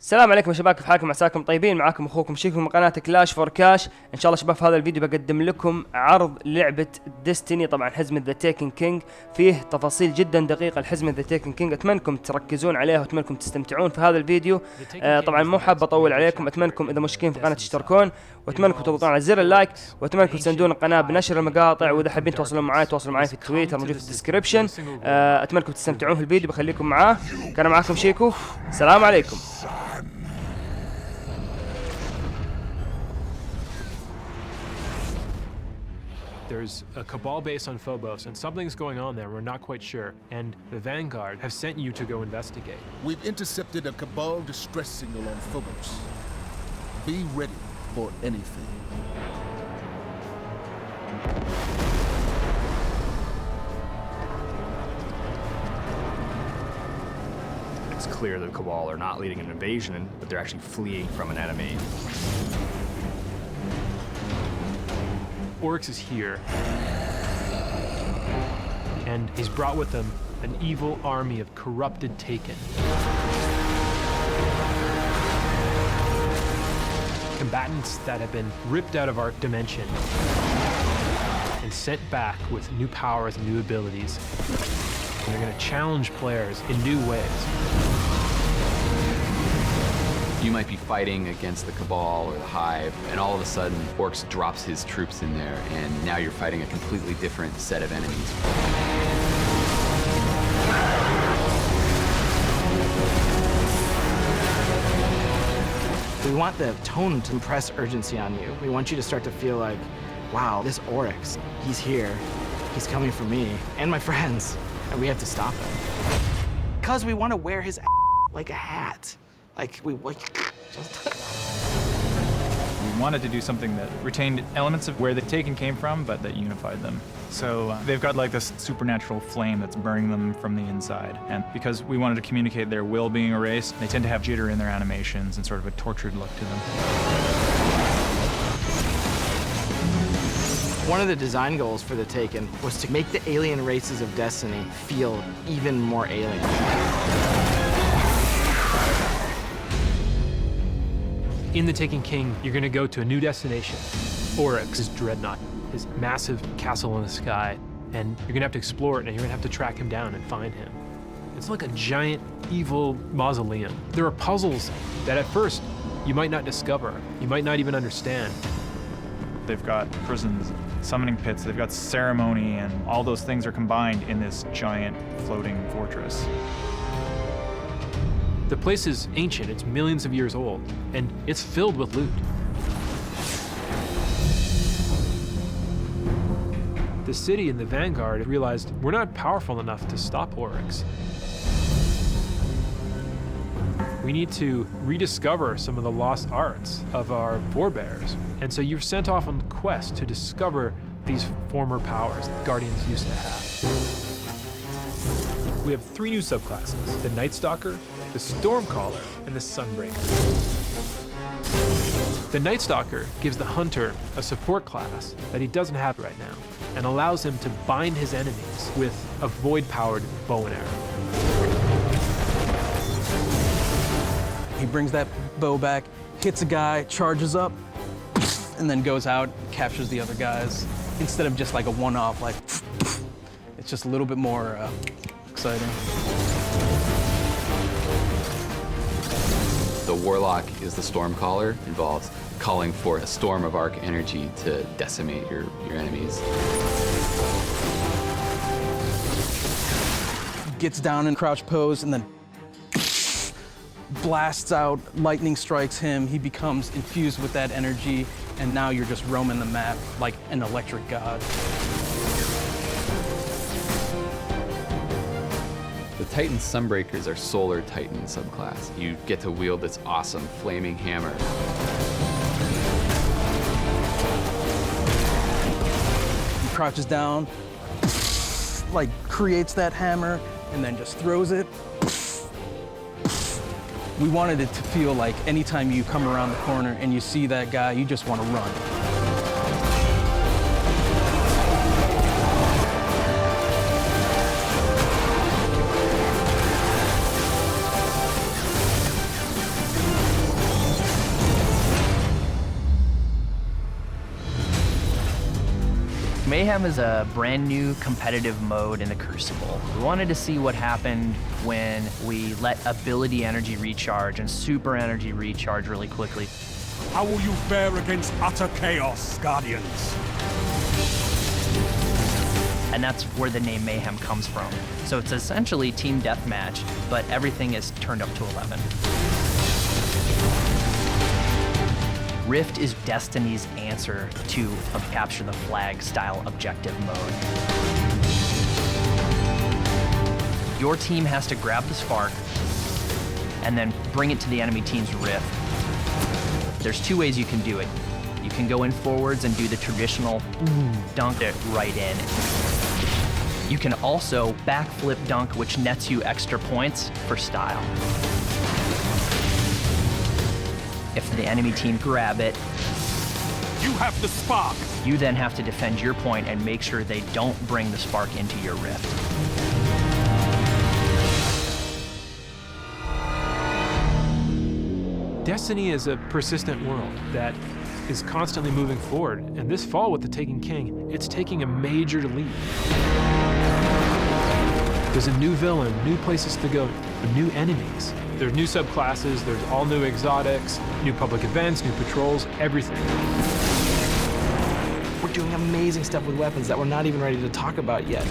السلام عليكم يا شباب، كيف حالكم؟ عساكم طيبين. معاكم اخوكم شيكو من قناه كلاش فور كاش. ان شاء الله شباب في هذا الفيديو بقدم لكم عرض لعبه ديستني، طبعا حزمه ذا تيكن كينج. فيه تفاصيل جدا دقيقه لحزمه ذا تيكن كينج، اتمنى انكم تركزون عليها واتمنى انكم تستمتعون في هذا الفيديو. طبعا مو حاب اطول عليكم، اتمنى انكم اذا مشتركين في القناه تشتركون، واتمنى انكم تضغطون على زر اللايك، واتمنى انكم تساندون القناه بنشر المقاطع، واذا حابين تواصلون معي تواصلوا معي في تويتر موجود في الديسكربشن. اتمنى انكم تستمتعون في الفيديو، بخليكم معاه. كان معاكم شيكو، السلام عليكم. There's a cabal base on Phobos, and something's going on there. We're not quite sure. And the Vanguard have sent you to go investigate. We've intercepted a cabal distress signal on Phobos. Be ready for anything. It's clear the cabal are not leading an invasion, but they're actually fleeing from an enemy. Oryx is here, and he's brought with him an evil army of corrupted Taken. Combatants that have been ripped out of our dimension and sent back with new powers and new abilities. And they're going to challenge players in new ways. You might be fighting against the Cabal or the Hive, and all of a sudden, Oryx drops his troops in there, and now you're fighting a completely different set of enemies. We want the tone to impress urgency on you. We want you to start to feel like, wow, this Oryx, he's here, he's coming for me and my friends, and we have to stop him. Because we want to wear his like a hat. We wanted to do something that retained elements of where the Taken came from, but that unified them. So they've got like this supernatural flame that's burning them from the inside. And because we wanted to communicate their will being erased, they tend to have jitter in their animations and sort of a tortured look to them. One of the design goals for the Taken was to make the alien races of Destiny feel even more alien. In the Taken King, you're going to go to a new destination, Oryx's dreadnought, his massive castle in the sky, and you're going to have to explore it, and you're going to have to track him down and find him. It's like a giant, evil mausoleum. There are puzzles that at first you might not discover, you might not even understand. They've got prisons, summoning pits, they've got ceremony, and all those things are combined in this giant floating fortress. The place is ancient, it's millions of years old, and it's filled with loot. The city and the Vanguard realized we're not powerful enough to stop Oryx. We need to rediscover some of the lost arts of our forebears. And so you're sent off on the quest to discover these former powers that Guardians used to have. We have 3 new subclasses: the Night Stalker, the Stormcaller, and the Sunbreaker. The Night Stalker gives the Hunter a support class that he doesn't have right now, and allows him to bind his enemies with a void-powered bow and arrow. He brings that bow back, hits a guy, charges up, and then goes out, captures the other guys. Instead of just like a one-off, like, it's just a little bit more exciting. The Warlock is the Stormcaller, involves calling for a storm of arc energy to decimate your enemies. Gets down in crouch pose and then blasts out, lightning strikes him, he becomes infused with that energy, and now you're just roaming the map like an electric god. The Titan Sunbreakers are Solar Titan subclass. You get to wield this awesome flaming hammer. He crouches down, like creates that hammer, and then just throws it. We wanted it to feel like anytime you come around the corner and you see that guy, you just want to run. Mayhem is a brand new competitive mode in the Crucible. We wanted to see what happened when we let ability energy recharge and super energy recharge really quickly. How will you fare against utter chaos, Guardians? And that's where the name Mayhem comes from. So it's essentially team deathmatch, but everything is turned up to 11. Rift is Destiny's answer to a capture the flag style objective mode. Your team has to grab the spark and then bring it to the enemy team's rift. There's two ways you can do it. You can go in forwards and do the traditional dunk it right in. You can also backflip dunk, which nets you extra points for style. If the enemy team grab it, You have the spark! you then have to defend your point and make sure they don't bring the spark into your rift. Destiny is a persistent world that is constantly moving forward, and this fall with the Taken King, it's taking a major leap. There's a new villain, new places to go, new enemies. There's new subclasses, there's all new exotics, new public events, new patrols, everything. We're doing amazing stuff with weapons that we're not even ready to talk about yet.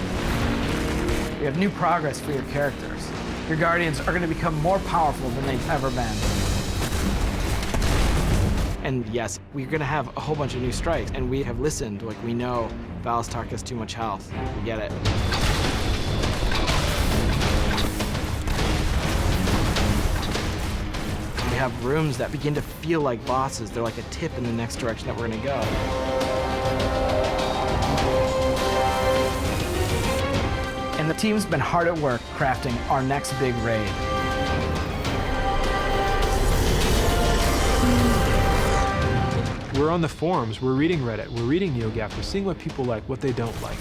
We have new progress for your characters. Your Guardians are going to become more powerful than they've ever been. And yes, we're gonna have a whole bunch of new strikes, and we have listened. Like, we know Valistar has too much health. We get it. We have rooms that begin to feel like bosses. They're like a tip in the next direction that we're gonna go. And the team's been hard at work crafting our next big raid. We're on the forums, we're reading Reddit, we're reading NeoGAF, we're seeing what people like, what they don't like.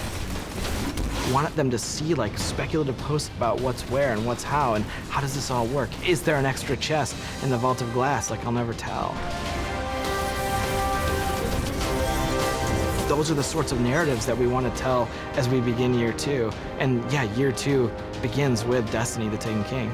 We wanted them to see like speculative posts about what's where and what's how and how does this all work? Is there an extra chest in the Vault of Glass? Like, I'll never tell. Those are the sorts of narratives that we want to tell as we begin year 2. And yeah, year 2 begins with Destiny, the Taken King.